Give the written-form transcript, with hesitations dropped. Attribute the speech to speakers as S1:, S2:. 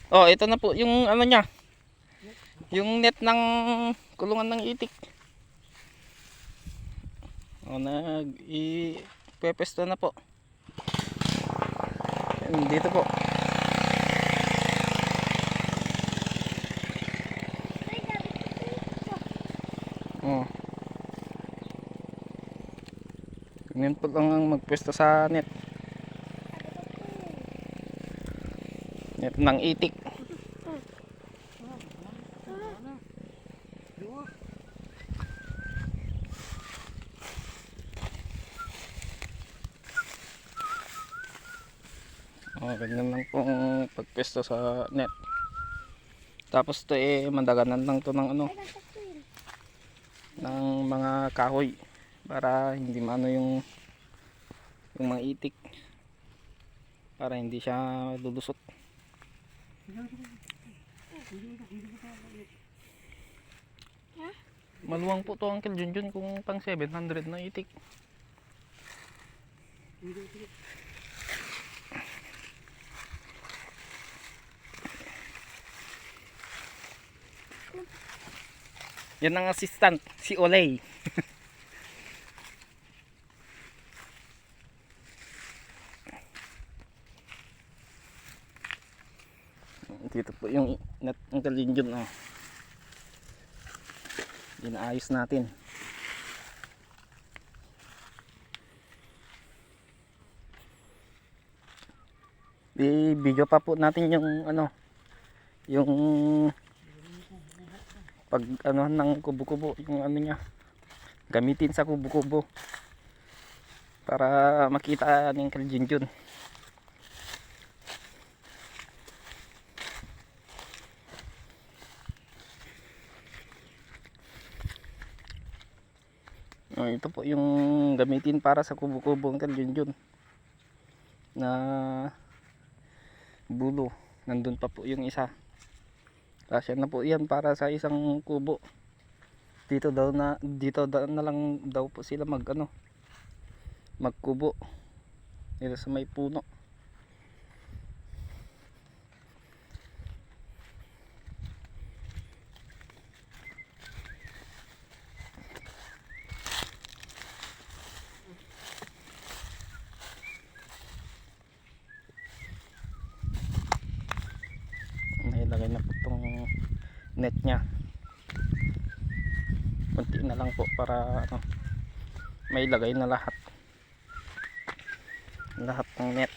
S1: Oh, ito na po yung ano niya. Yung net ng kulungan ng itik. Oh, ipepesto na po. Dito po. Oh. Ganyan po lang ang magpwesto sa net. Net ng itik. Oh, ganyan lang pong pagpwesto sa net. Tapos to mandaganan lang to ng ano, ng mga kahoy para hindi maano yung mga itik, para hindi siya lulusot. Maluwang po to Uncle Junjun kung pang 700 na itik. Yan ang assistant, si Olay. Dito po yung net ng Kalinjun. Oh. Inaayos natin. I-video pa po natin yung ano, yung pag ano ng kubo-kubo, yung ano niya, gamitin sa kubo-kubo para makita ng Kalinjun. Ito po yung gamitin para sa kubo-kubo ng Kalinjun na bulo. Nandun pa po yung isa. Kasya na po yan para sa isang kubo. Dito na lang daw po sila magkubo dito sa may puno. Nailagay na po itong net nya. Kunti na lang po para may lagay na lahat ng net.